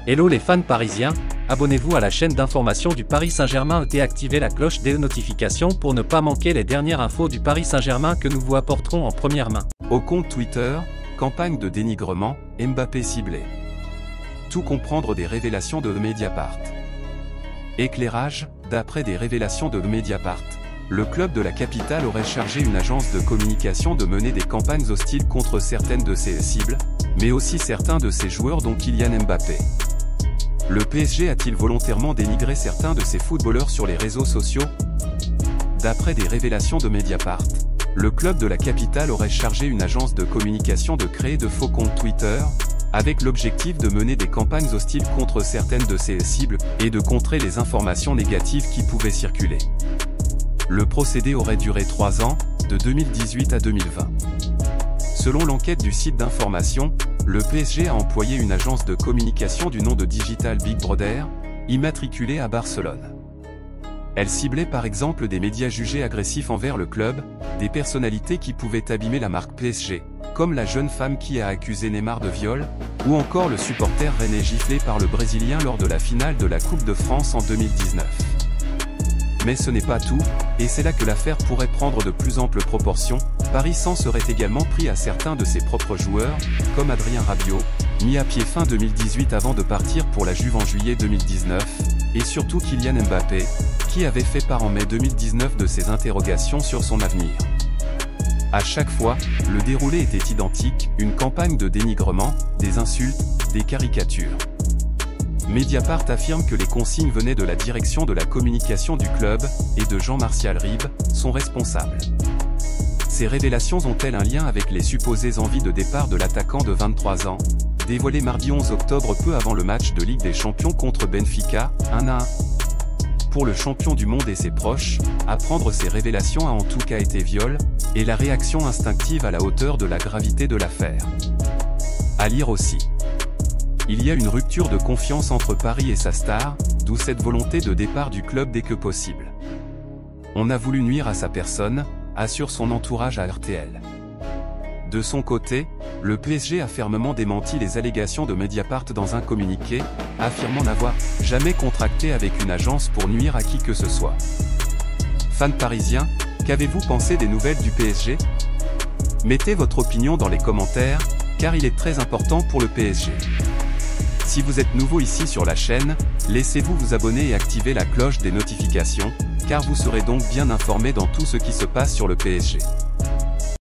Hello les fans parisiens, abonnez-vous à la chaîne d'information du Paris Saint-Germain et activez la cloche des notifications pour ne pas manquer les dernières infos du Paris Saint-Germain que nous vous apporterons en première main. Au compte Twitter, campagne de dénigrement, Mbappé ciblé. Tout comprendre des révélations de Mediapart. Éclairage, d'après des révélations de Mediapart, le club de la capitale aurait chargé une agence de communication de mener des campagnes hostiles contre certaines de ses cibles, mais aussi certains de ses joueurs dont Kylian Mbappé. Le PSG a-t-il volontairement dénigré certains de ses footballeurs sur les réseaux sociaux? D'après des révélations de Mediapart, le club de la capitale aurait chargé une agence de communication de créer de faux comptes Twitter, avec l'objectif de mener des campagnes hostiles contre certaines de ses cibles, et de contrer les informations négatives qui pouvaient circuler. Le procédé aurait duré 3 ans, de 2018 à 2020. Selon l'enquête du site d'information, le PSG a employé une agence de communication du nom de Digital Big Brother, immatriculée à Barcelone. Elle ciblait par exemple des médias jugés agressifs envers le club, des personnalités qui pouvaient abîmer la marque PSG, comme la jeune femme qui a accusé Neymar de viol, ou encore le supporter rennais giflé par le Brésilien lors de la finale de la Coupe de France en 2019. Mais ce n'est pas tout, et c'est là que l'affaire pourrait prendre de plus amples proportions. Paris s'en serait également pris à certains de ses propres joueurs, comme Adrien Rabiot, mis à pied fin 2018 avant de partir pour la Juve en juillet 2019, et surtout Kylian Mbappé, qui avait fait part en mai 2019 de ses interrogations sur son avenir. À chaque fois, le déroulé était identique, une campagne de dénigrement, des insultes, des caricatures. Mediapart affirme que les consignes venaient de la direction de la communication du club, et de Jean-Martial Ribes, son responsable. Ces révélations ont-elles un lien avec les supposées envies de départ de l'attaquant de 23 ans, dévoilées mardi 11 octobre peu avant le match de Ligue des Champions contre Benfica, 1-1? Pour le champion du monde et ses proches, apprendre ces révélations a en tout cas été viol, et la réaction instinctive à la hauteur de la gravité de l'affaire. À lire aussi. Il y a une rupture de confiance entre Paris et sa star, d'où cette volonté de départ du club dès que possible. On a voulu nuire à sa personne, assure son entourage à RTL. De son côté, le PSG a fermement démenti les allégations de Mediapart dans un communiqué, affirmant n'avoir jamais contracté avec une agence pour nuire à qui que ce soit. Fans parisiens, qu'avez-vous pensé des nouvelles du PSG? Mettez votre opinion dans les commentaires, car il est très important pour le PSG. Si vous êtes nouveau ici sur la chaîne, laissez-vous vous abonner et activer la cloche des notifications, car vous serez donc bien informé dans tout ce qui se passe sur le PSG.